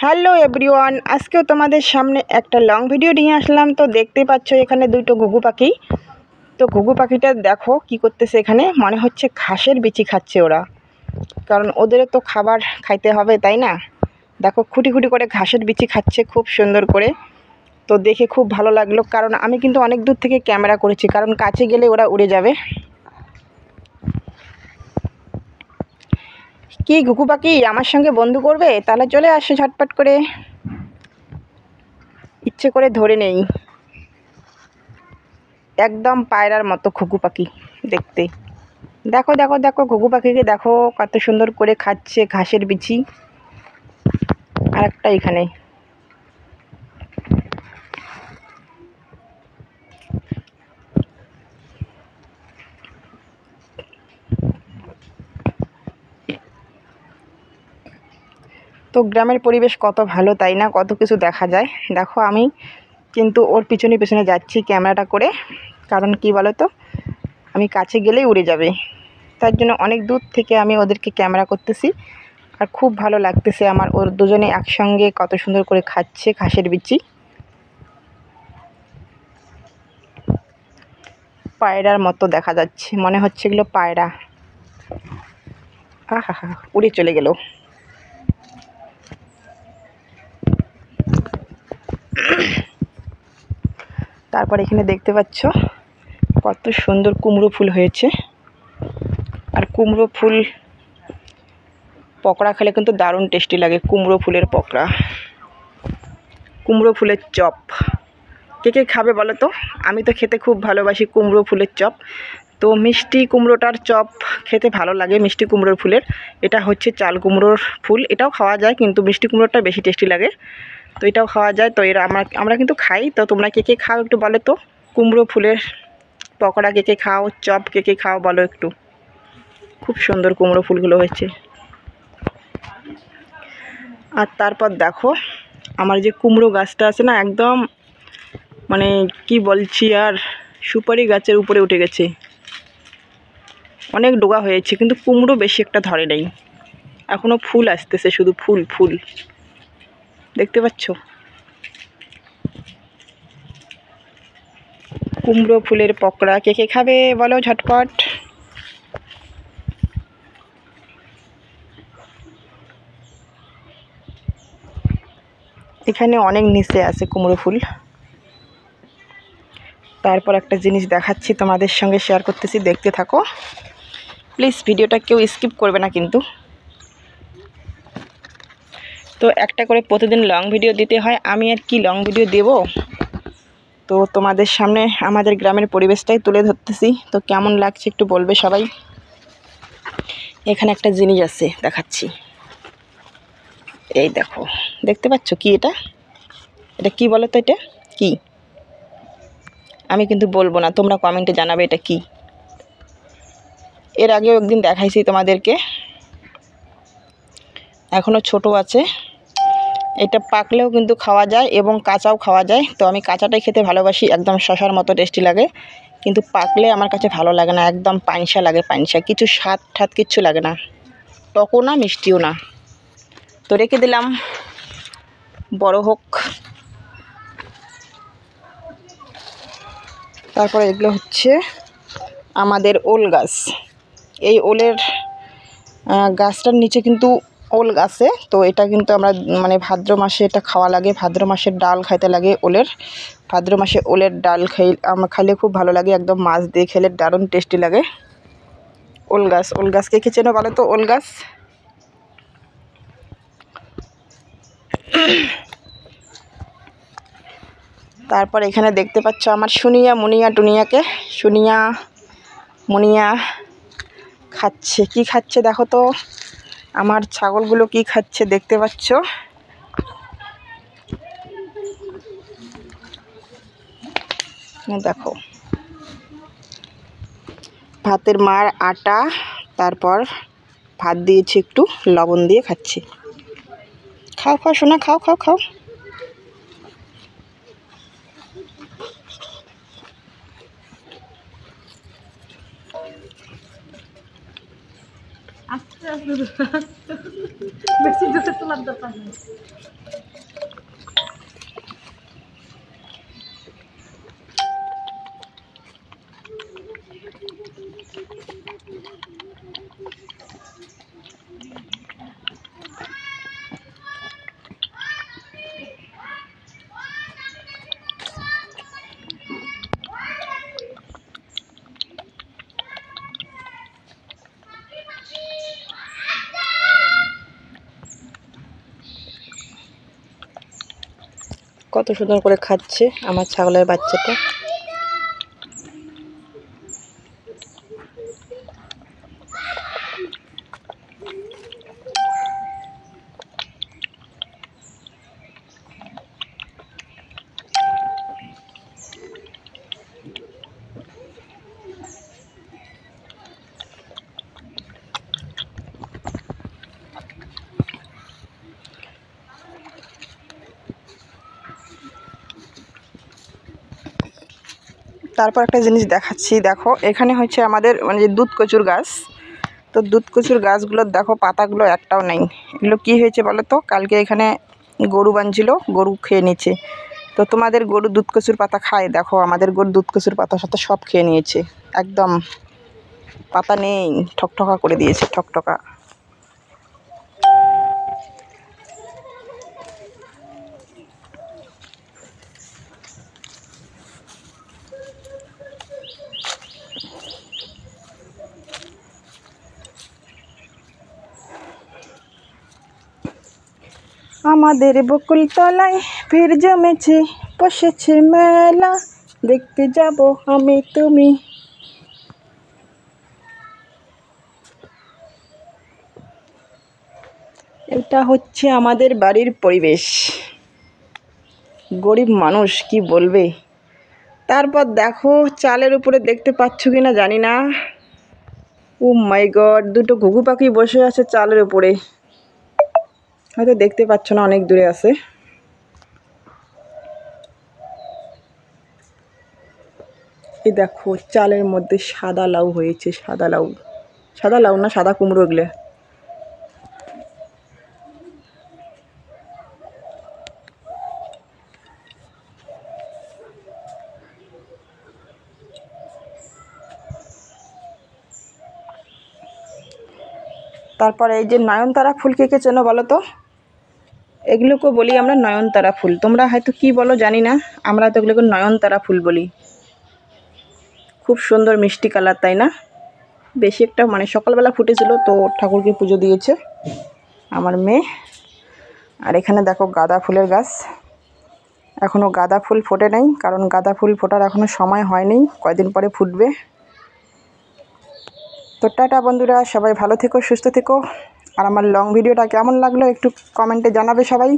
Hello everyone, আজকেও তোমাদের সামনে একটা লং ভিডিও নিয়ে আসলাম। তো দেখতে পাচ্ছ এখানে দুটো ঘুঘু পাখি। তো ঘুঘু পাখিটা দেখো কি করতেছে, এখানে মনে হচ্ছে ঘাসের বিচি খাচ্ছে ওরা, কারণ ওদেরও তো খাবার খাইতে হবে তাই না। দেখো খুঁটি খুঁটি করে ঘাসের বিচি খাচ্ছে খুব সুন্দর করে। তো দেখে খুব ভালো লাগলো, কারণ আমি কিন্তু অনেক দূর থেকে ক্যামেরা করেছি, কারণ কাছে গেলে ওরা উড়ে যাবে। কি ঘুঘু পাখি আমার সঙ্গে বন্ধু করবে? তাহলে চলে আসো ঝটপট করে, ইচ্ছে করে ধরে নেই। একদম পায়রার মতো ঘুঘু পাখি দেখতে। দেখো দেখো দেখো ঘুঘু পাখিকে দেখো কত সুন্দর করে খাচ্ছে ঘাসের বিচি। আর একটা এখানে। তো গ্রামের পরিবেশ কত ভালো তাই না, কত কিছু দেখা যায়। দেখো আমি কিন্তু ওর পিছনে পিছনে যাচ্ছি ক্যামেরাটা করে, কারণ কি বলো তো, আমি কাছে গেলেই উড়ে যাবে। তার জন্য অনেক দূর থেকে আমি ওদেরকে ক্যামেরা করতেছি। আর খুব ভালো লাগতেছে আমার, ওর দুজনে একসঙ্গে কত সুন্দর করে খাচ্ছে ঘাসের বিচি। পায়রার মতো দেখা যাচ্ছে, মনে হচ্ছে এগুলো পায়রা। আহা হা, উড়ে চলে গেল। তারপর এখানে দেখতে পাচ্ছ কত সুন্দর কুমড়ো ফুল হয়েছে। আর কুমড়ো ফুল পকোড়া খেলে কিন্তু দারুণ টেস্টি লাগে। কুমড়ো ফুলের পকোড়া, কুমড়ো ফুলের চপ, কে কে খাবে বলো তো? আমি তো খেতে খুব ভালোবাসি কুমড়ো ফুলের চপ। তো মিষ্টি কুমড়োটার চপ খেতে ভালো লাগে, মিষ্টি কুমড়োর ফুলের। এটা হচ্ছে চাল কুমড়োর ফুল, এটাও খাওয়া যায়, কিন্তু মিষ্টি কুমড়োটা বেশি টেস্টি লাগে। তো এটাও খাওয়া যায়। তো এরা আমরা কিন্তু খাই। তো তোমরা কে কে খাও একটু বলো তো? কুমড়ো ফুলের পকোড়া কে কে খাও, চপ কে কে খাও বলো একটু। খুব সুন্দর কুমড়ো ফুলগুলো হয়েছে। আর তারপর দেখো আমার যে কুমড়ো গাছটা আছে না, একদম মানে কি বলছি আর, সুপারি গাছের উপরে উঠে গেছে। অনেক ডোগা হয়েছে, কিন্তু কুমড়ো বেশি একটা ধরে নেই। এখনও ফুল আসতেছে, শুধু ফুল ফুল দেখতে পাচ্ছ। কুমড়ো ফুলের পকোড়া কে কে খাবে বলো ঝটপট। এখানে অনেক নিচে আছে কুমড়ো ফুল। তারপর একটা জিনিস দেখাচ্ছি তোমাদের সঙ্গে, শেয়ার করতেছি, দেখতে থাকো প্লিজ। ভিডিওটা কেউ স্কিপ করবে না কিন্তু। তো একটা করে প্রতিদিন লং ভিডিও দিতে হয়, আমি আর কি লং ভিডিও দেব। তো তোমাদের সামনে আমাদের গ্রামের পরিবেশটাই তুলে ধরতেছি। তো কেমন লাগছে একটু বলবে সবাই। এখানে একটা জিনিস আছে দেখাচ্ছি, এই দেখো, দেখতে পাচ্ছ কি এটা? এটা কি বলো তো, এটা কি? আমি কিন্তু বলবো না, তোমরা কমেন্টে জানাবে এটা কি। এর আগেও একদিন দেখাইছি তোমাদেরকে, এখনও ছোট আছে। এটা পাকলেও কিন্তু খাওয়া যায় এবং কাঁচাও খাওয়া যায়। তো আমি কাঁচাটাই খেতে ভালোবাসি, একদম শশার মতো টেস্টি লাগে। কিন্তু পাকলে আমার কাছে ভালো লাগে না, একদম পানসা লাগে, পানসা, কিছু স্বাদ ঠাদ কিচ্ছু লাগে না, টকও না মিষ্টিও না। তো রেখে দিলাম, বড় হোক। তারপরে এগুলো হচ্ছে আমাদের ওল গাছ। এই ওলের গাছটার নিচে কিন্তু ওল গাছে। তো এটা কিন্তু আমরা মানে ভাদ্র মাসে এটা খাওয়া লাগে, ভাদ্র মাসের ডাল খাইতে লাগে ওলের। ভাদ্র মাসে ওলের ডাল খাইলে খুব ভালো লাগে, একদম মাছ দিয়ে খেলে দারুণ টেস্টি লাগে। ওল গাছ, ওল গাছ কে খেয়ে চেনো বলো তো? ওল গাছ। তারপর এখানে দেখতে পাচ্ছ আমার সুনিয়া মুনিয়া টুনিয়াকে। সুনিয়া মুনিয়া খাচ্ছে, কি খাচ্ছে দেখো তো, আমার ছাগলগুলো কি খাচ্ছে দেখতে পাচ্ছ। দেখো ভাতের মার আটা, তারপর ভাত দিয়েছি, একটু লবণ দিয়ে খাচ্ছি। খাও খাও সোনা, খাও খাও খাও। বেশি জোরে তোলার দরকার নেই। কত সুন্দর করে খাচ্ছে আমার ছাগলের বাচ্চাটা। তারপর একটা জিনিস দেখাচ্ছি, দেখো এখানে হচ্ছে আমাদের মানে যে দুধ কচুর গাছ। তো দুধ কচুর গাছগুলোর দেখো পাতাগুলো একটাও নেই। এগুলো কি হয়েছে বলো তো? কালকে এখানে গরু বাঁধছিল, গরু খেয়ে নিয়েছে। তো তোমাদের গরু দুধ কচুর পাতা খায়? দেখো আমাদের গরু দুধ কচুর পাতার সাথে সব খেয়ে নিয়েছে, একদম পাতা নেই, ঠকঠকা করে দিয়েছে, ঠকঠকা। আমাদের বকুল তলায় ভিড় জমেছে, বসেছে মেলা, দেখতে যাব আমি তুমি। এটা হচ্ছে আমাদের বাড়ির পরিবেশ। গরিব মানুষ কি বলবে। তারপর দেখো চালের উপরে দেখতে পাচ্ছ কি না জানি না, ও মাই গড, দুটো ঘুঘু পাখি বসে আছে চালের উপরে। হয়তো দেখতে পাচ্ছ না, অনেক দূরে আছে। এই দেখো চালের মধ্যে সাদা লাউ হয়েছে, সাদা লাউ, সাদা লাউ না সাদা কুমড়ো এগুলো। তারপরে এই যে নয়নতারা ফুল, কে কে চেনো বলো তো? এগুলোকে বলি আমরা নয়নতারা ফুল। তোমরা হয়তো কি বলো জানি না, আমরা তো এগুলোকে নয়নতারা ফুল বলি। খুব সুন্দর মিষ্টি কালার, তাই না? বেশি একটা মানে সকালবেলা ফুটেছিল, তো ঠাকুরকে পুজো দিয়েছে আমার মেয়ে। আর এখানে দেখো গাঁদা ফুলের গাছ। এখনও গাঁদা ফুল ফোটে নাই, কারণ গাঁদা ফুল ফোটার এখনও সময় হয়নি, কয়দিন পরে ফুটবে। তো টাটা বন্ধুরা, সবাই ভালো থেকো, সুস্থ থেকো। আর আমার লং ভিডিওটা কেমন লাগলো একটু কমেন্টে জানাবে সবাই।